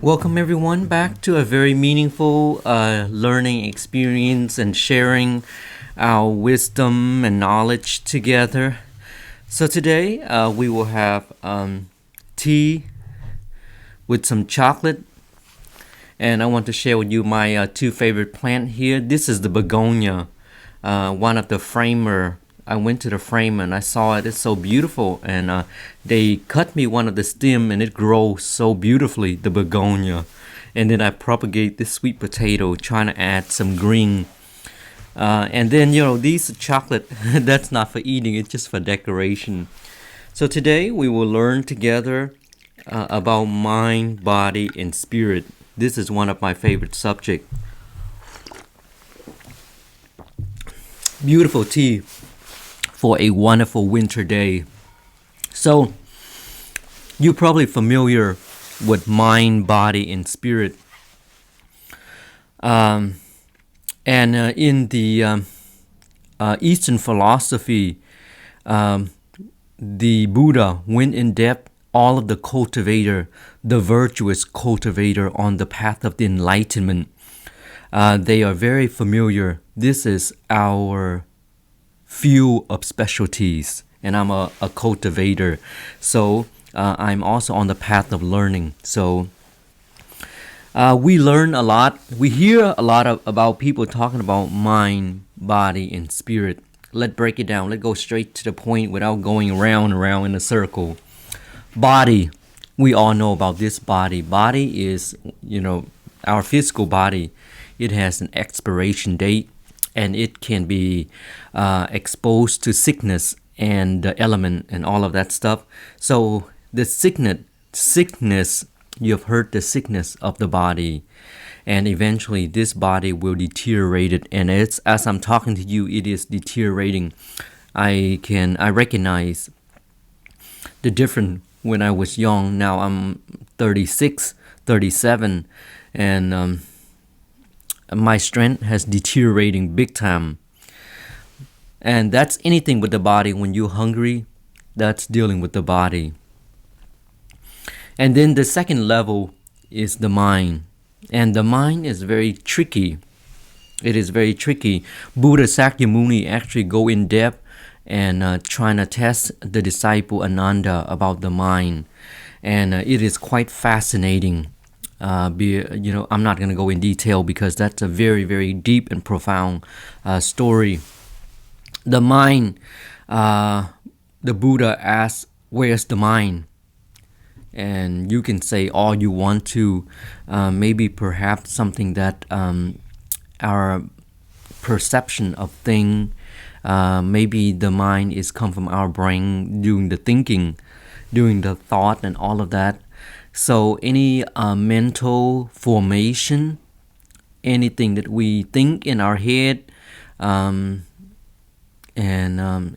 Welcome everyone back to a very meaningful learning experience and sharing our wisdom and knowledge together. So today we will have tea with some chocolate, and I want to share with you my two favorite plant here. This is the begonia, one of the framer. I went to the frame and I saw it. It's so beautiful, and they cut me one of the stem, and it grows so beautifully. The begonia, and then I propagate this sweet potato, trying to add some green. And then these chocolate. That's not for eating. It's just for decoration. So today we will learn together about mind, body, and spirit. This is one of my favorite subjects. Beautiful tea for a wonderful winter day. So, you're probably familiar with mind, body, and spirit. And in the Eastern philosophy, the Buddha went in depth all of the cultivator, the virtuous cultivator on the path of the enlightenment. They are very familiar. This is our few of specialties, and I'm a cultivator, so I'm also on the path of learning. So we learn a lot. We hear a lot about people talking about mind, body, and spirit. Let's break it down. Let's go straight to the point without going round and round in a circle. Body. We all know about this body. Body is, our physical body. It has an expiration date, and it can be exposed to sickness and the element and all of that stuff. So the sickness, you've heard the sickness of the body, and eventually this body will deteriorate it. And as I'm talking to you, it is deteriorating. I recognize the difference when I was young. Now I'm 36, 37, and my strength has deteriorating big time. And that's anything with the body. When you're hungry, that's dealing with the body. And then the second level is the mind. And the mind is very tricky. It is very tricky. Buddha Sakyamuni actually go in depth and trying to test the disciple Ananda about the mind. And it is quite fascinating. I'm not going to go in detail because that's a very, very deep and profound story. The mind, the Buddha asks, where's the mind? And you can say all you want to, maybe perhaps something that our perception of thing, maybe the mind is come from our brain doing the thinking, doing the thought and all of that. So any mental formation, anything that we think in our head, and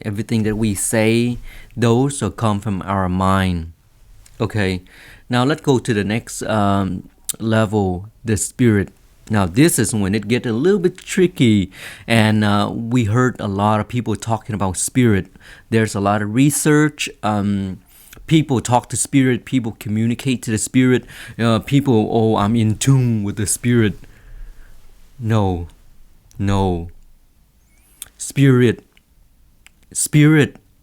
everything that we say, those will come from our mind. Okay, now let's go to the next level, the spirit. Now this is when it gets a little bit tricky, and we heard a lot of people talking about spirit. There's a lot of research. People talk to spirit, people communicate to the spirit, people, I'm in tune with the spirit. No. Spirit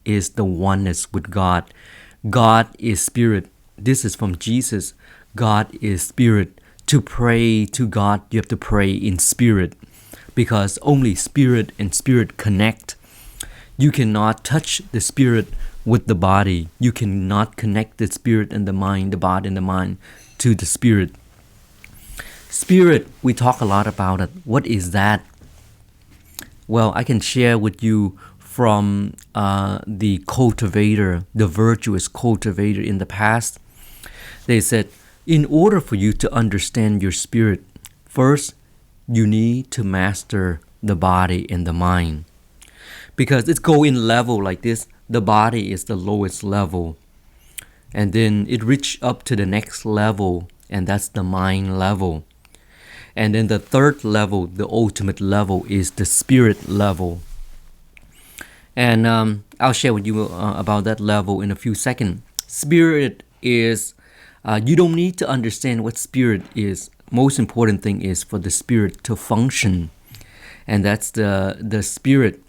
is the oneness with God. God is spirit. This is from Jesus. God is spirit. To pray to God, you have to pray in spirit, because only spirit and spirit connect. You cannot touch the spirit with the body. You cannot connect the spirit and the mind, the body and the mind to the spirit. Spirit, we talk a lot about it. What is that? Well, I can share with you from the cultivator, the virtuous cultivator in the past. They said, in order for you to understand your spirit, first you need to master the body and the mind. Because it's going level like this. The body is the lowest level, and then it reaches up to the next level, and that's the mind level. And then the third level, the ultimate level, is the spirit level. And I'll share with you about that level in a few seconds. Spirit is You don't need to understand what spirit is. Most important thing is for the spirit to function, and that's the spirit.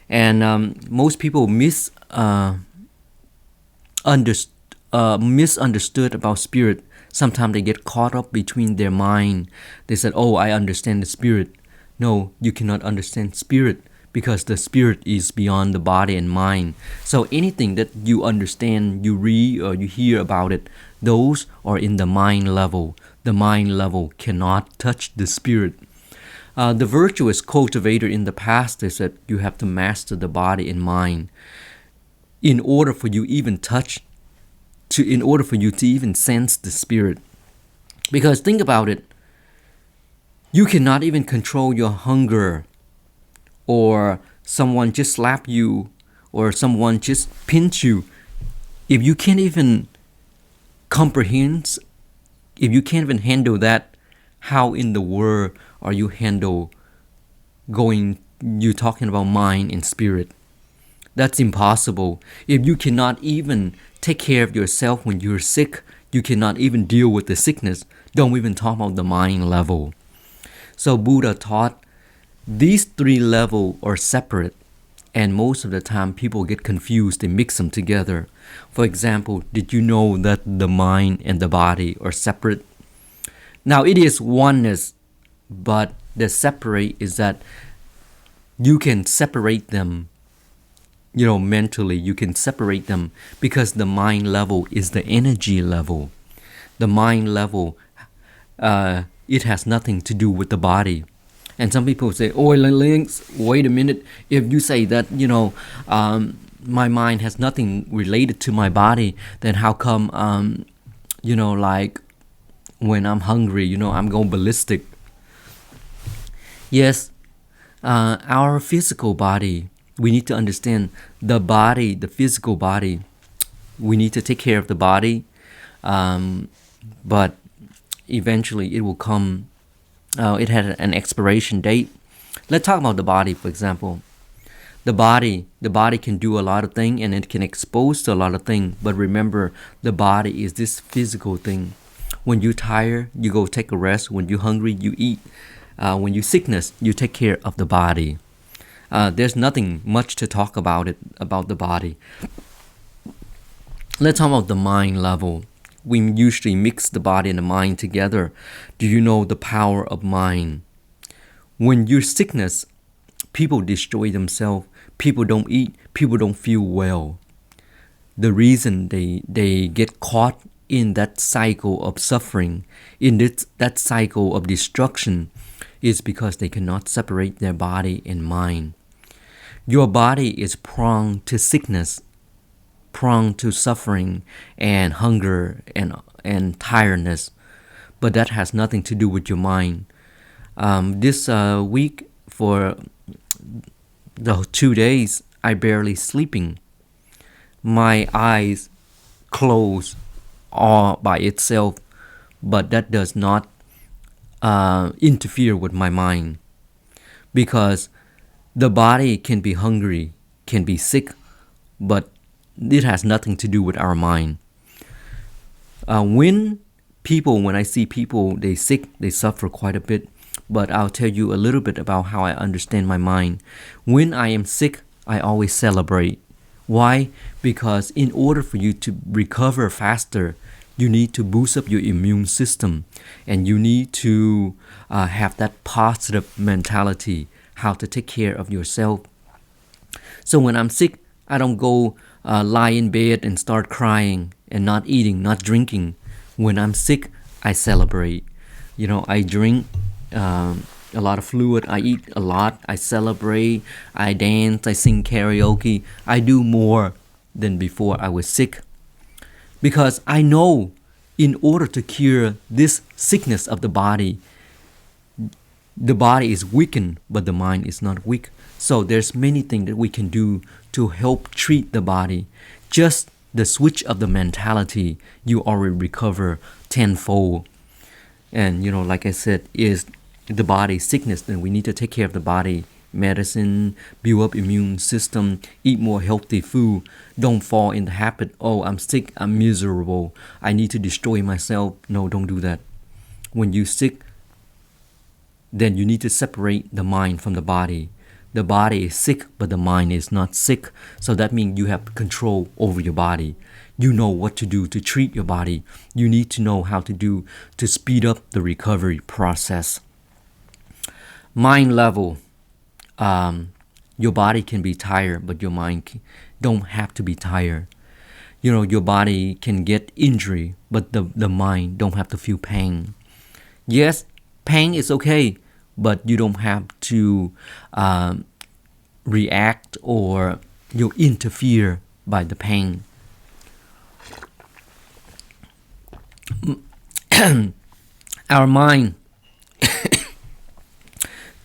And most people misunderstood about spirit. Sometimes they get caught up between their mind. They said, "Oh, I understand the spirit." No, you cannot understand spirit because the spirit is beyond the body and mind. So anything that you understand, you read or you hear about it, those are in the mind level. The mind level cannot touch the spirit. The virtuous cultivator in the past, they said, you have to master the body and mind in order for you even in order for you to even sense the spirit. Because think about it, you cannot even control your hunger, or someone just slap you, or someone just pinch you. If you can't even comprehend, if you can't even handle that, how in the world are you you talking about mind and spirit? That's impossible. If you cannot even take care of yourself when you're sick, you cannot even deal with the sickness. Don't even talk about the mind level. So Buddha taught these three levels are separate, and most of the time people get confused and mix them together. For example, did you know that the mind and the body are separate? Now it is oneness, but the separate is that you can separate them. Mentally you can separate them because the mind level is the energy level. The mind level, it has nothing to do with the body. And some people say, "Oh, Links, wait a minute. If you say that, my mind has nothing related to my body, then how come, like when I'm hungry, I'm going ballistic?" Yes, our physical body, we need to understand the body, the physical body. We need to take care of the body, but eventually it will come. It had an expiration date. Let's talk about the body, for example. The body can do a lot of things and it can expose to a lot of things. But remember, the body is this physical thing. When you're tired, you go take a rest. When you're hungry, you eat. When you're sickness, you take care of the body. There's nothing much to talk about the body. Let's talk about the mind level. We usually mix the body and the mind together. Do you know the power of mind? When you're sickness, people destroy themselves. People don't eat. People don't feel well. The reason they get caught in that cycle of suffering, in that cycle of destruction, is because they cannot separate their body and mind. Your body is prone to sickness, prone to suffering and hunger and tiredness, but that has nothing to do with your mind. This week, for the 2 days, I barely sleeping. My eyes close all by itself, but that does not interfere with my mind, because the body can be hungry, can be sick, but it has nothing to do with our mind. When I see people, they sick, they suffer quite a bit. But I'll tell you a little bit about how I understand my mind. When I am sick, I always celebrate. Why? Because in order for you to recover faster, you need to boost up your immune system, and you need to have that positive mentality, how to take care of yourself. So when I'm sick, I don't go lie in bed and start crying and not eating, not drinking. When I'm sick, I celebrate. I drink a lot of fluid, I eat a lot, I celebrate, I dance, I sing karaoke. I do more than before I was sick, because I know in order to cure this sickness of the body is weakened, but the mind is not weak. So there's many things that we can do to help treat the body. Just the switch of the mentality, you already recover tenfold. And like I said, is the body sickness, then we need to take care of the body medicine, build up immune system, eat more healthy food. Don't fall in the habit, oh, I'm sick, I'm miserable, I need to destroy myself. No, don't do that. When you're sick, then you need to separate the mind from the body. The body is sick, but the mind is not sick. So that means you have control over your body. You know what to do to treat your body. You need to know how to do to speed up the recovery process. Mind level. Your body can be tired, but your mind don't have to be tired. Your body can get injury, but the mind don't have to feel pain. Yes, pain is okay, but you don't have to react or you interfere by the pain. Our mind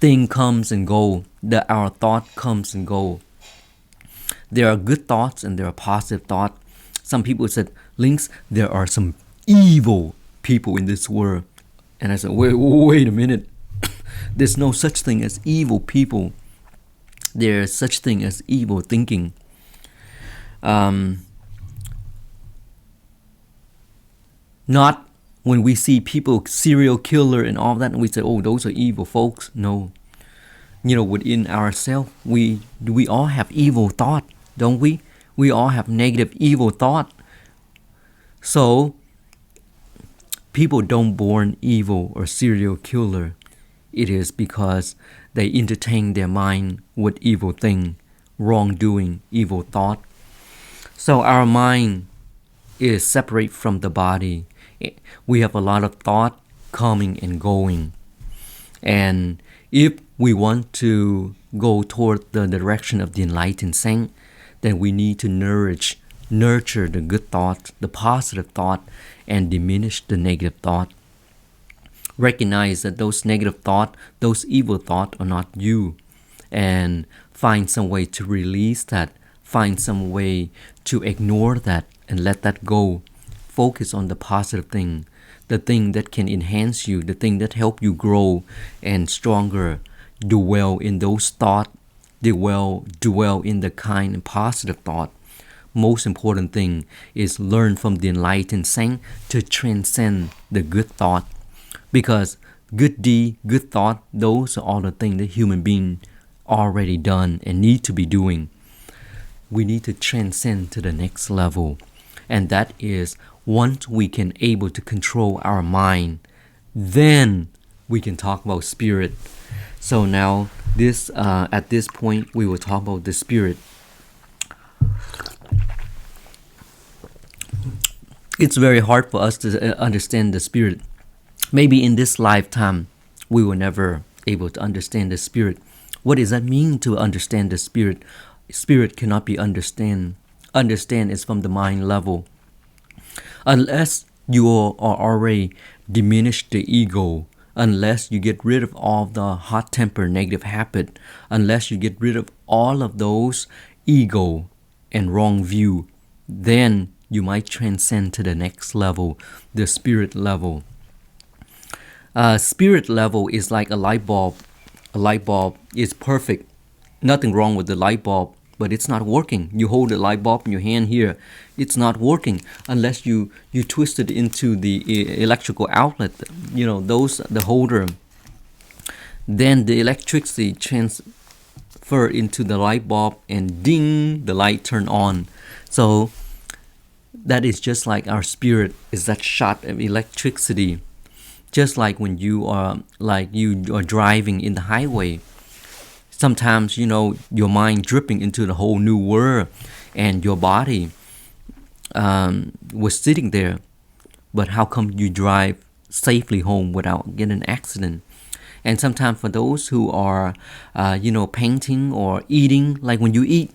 thing comes and go. Our thought comes and go. There are good thoughts and there are positive thoughts. Some people said, Links, there are some evil people in this world. And I said, wait a minute. There's no such thing as evil people. There's such thing as evil thinking. Not when we see people, serial killer and all that, and we say, oh, those are evil folks. No. Within ourselves, we all have evil thought, don't we? We all have negative evil thought. So, people don't born evil or serial killer. It is because they entertain their mind with evil thing, wrongdoing, evil thought. So our mind is separate from the body. We have a lot of thought coming and going. And if we want to go toward the direction of the enlightened saint, then we need to nurture the good thought, the positive thought, and diminish the negative thought. Recognize that those negative thoughts, those evil thoughts are not you, and find some way to release that, find some way to ignore that and let that go. Focus on the positive thing, the thing that can enhance you, the thing that help you grow and stronger. Dwell in those thoughts, dwell in the kind and positive thought. Most important thing is learn from the enlightened saint to transcend the good thought. Because good deed, good thought, those are all the things that human being already done and need to be doing. We need to transcend to the next level. And that is once we can able to control our mind, then we can talk about spirit. So now at this point we will talk about the spirit. It's very hard for us to understand the spirit. Maybe in this lifetime, we were never able to understand the spirit. What does that mean to understand the spirit? Spirit cannot be understand. Understand is from the mind level. Unless you are already diminished the ego, unless you get rid of all the hot temper, negative habit, unless you get rid of all of those ego and wrong view, then you might transcend to the next level, the spirit level. Spirit level is like a light bulb. A light bulb is perfect. Nothing wrong with the light bulb, but it's not working. You hold the light bulb in your hand here. It's not working unless you twist it into the electrical outlet, the holder. Then the electricity transfer into the light bulb and ding, the light turn on. So that is just like our spirit is that shot of electricity. Just like when you are driving in the highway, sometimes your mind dripping into the whole new world, and your body was sitting there. But how come you drive safely home without getting an accident? And sometimes for those who are painting or eating, like when you eat,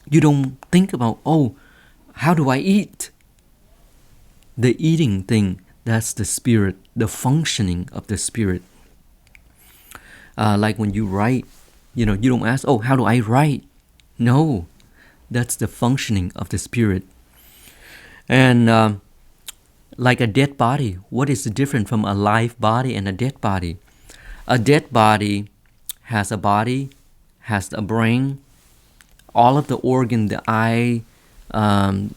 you don't think about, oh, how do I eat? The eating thing, that's the spirit, the functioning of the spirit. Like when you write, you don't ask, oh, how do I write? No, that's the functioning of the spirit. And like a dead body, what is the difference from a live body and a dead body? A dead body has a body has a brain. All of the organ, the eyes and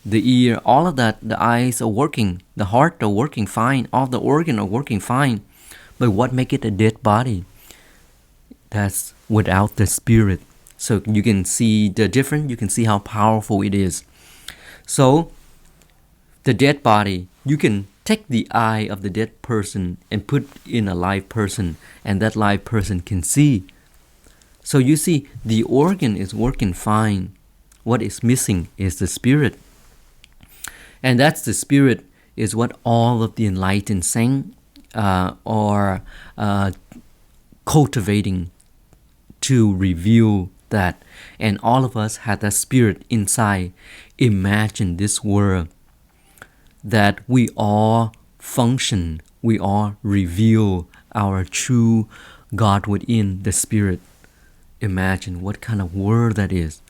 the ear, all of that, the eyes are working, the heart are working fine, all the organs are working fine. But what make it a dead body? That's without the spirit. So you can see the difference, you can see how powerful it is. So the dead body, you can take the eye of the dead person and put in a live person, and that live person can see. So you see, the organ is working fine. What is missing is the spirit. And that's the spirit is what all of the enlightened saints are cultivating to reveal that. And all of us have that spirit inside. Imagine this world that we all function, we all reveal our true God within the spirit. Imagine what kind of world that is.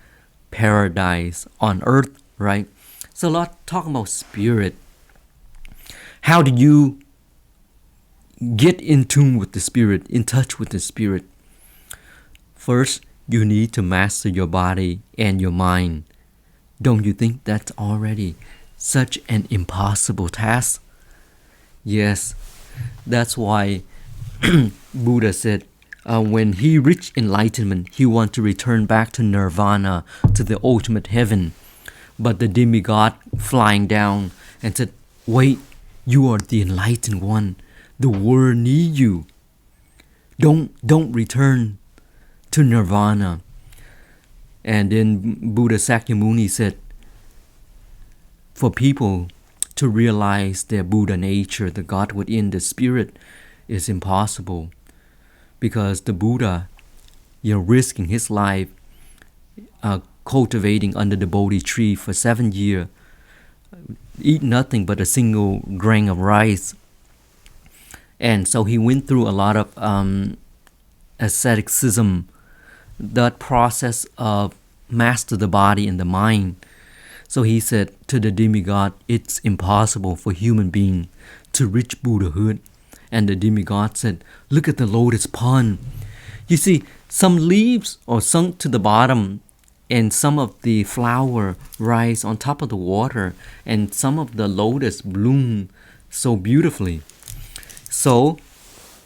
Paradise on earth, right? So a lot talking about spirit. How do you get in tune with the spirit, in touch with the spirit? First, you need to master your body and your mind. Don't you think that's already such an impossible task? Yes, that's why Buddha said when he reached enlightenment, he wanted to return back to nirvana, to the ultimate heaven. But the demigod flying down and said, wait, you are the enlightened one. The world needs you. Don't return to nirvana. And then Buddha Sakyamuni said, for people to realize their Buddha nature, the God within the spirit, is impossible. Because the Buddha, risking his life, cultivating under the Bodhi tree for 7 years, eat nothing but a single grain of rice. And so he went through a lot of asceticism, that process of master the body and the mind. So he said to the demigod, it's impossible for human being to reach Buddhahood. And the demigod said, look at the lotus pond. You see, some leaves are sunk to the bottom, and some of the flower rise on top of the water, and some of the lotus bloom so beautifully. So,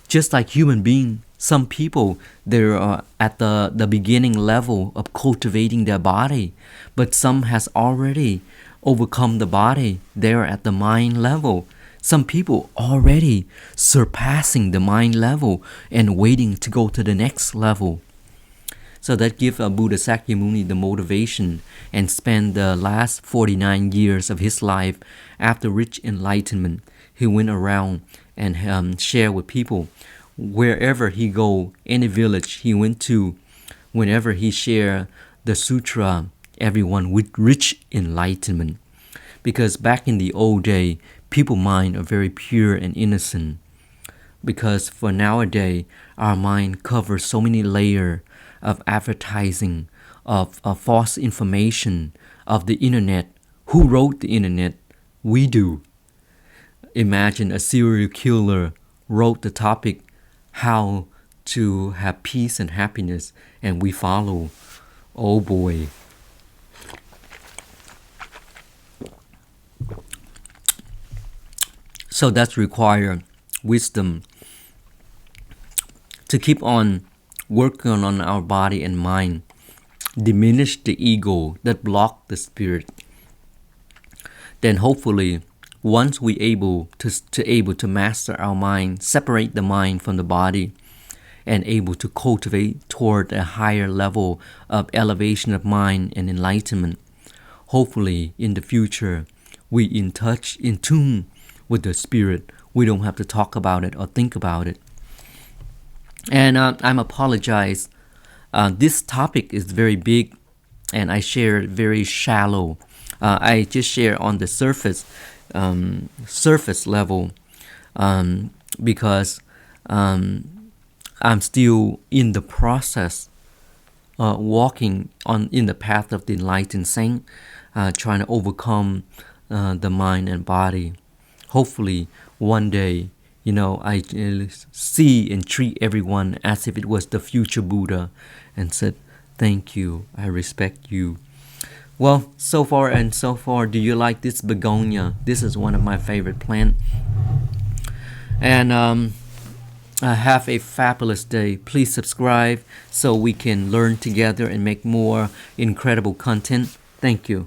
just like human being, some people, they're at the beginning level of cultivating their body, but some has already overcome the body. They're at the mind level. Some people already surpassing the mind level and waiting to go to the next level. So that gives Buddha Sakyamuni the motivation and spend the last 49 years of his life after rich enlightenment. He went around and shared with people. Wherever he go, any village he went to, whenever he shared the sutra, everyone with rich enlightenment. Because back in the old day, people's mind are very pure and innocent. Because for nowadays, our mind covers so many layers of advertising, of false information, of the internet. Who wrote the internet? We do. Imagine a serial killer wrote the topic, how to have peace and happiness, and we follow. Oh boy. So that's require wisdom to keep on working on our body and mind, diminish the ego that block the spirit. Then hopefully, once we able to master our mind, separate the mind from the body, and able to cultivate toward a higher level of elevation of mind and enlightenment, hopefully in the future we in tune with the spirit. We don't have to talk about it or think about it. And I'm apologize. This topic is very big, and I share very shallow. I just share on the surface level, because I'm still in the process, walking in the path of the enlightened saint, trying to overcome the mind and body. Hopefully, one day I see and treat everyone as if it was the future Buddha and said, thank you, I respect you. Well, so far, do you like this begonia? This is one of my favorite plants. And have a fabulous day. Please subscribe so we can learn together and make more incredible content. Thank you.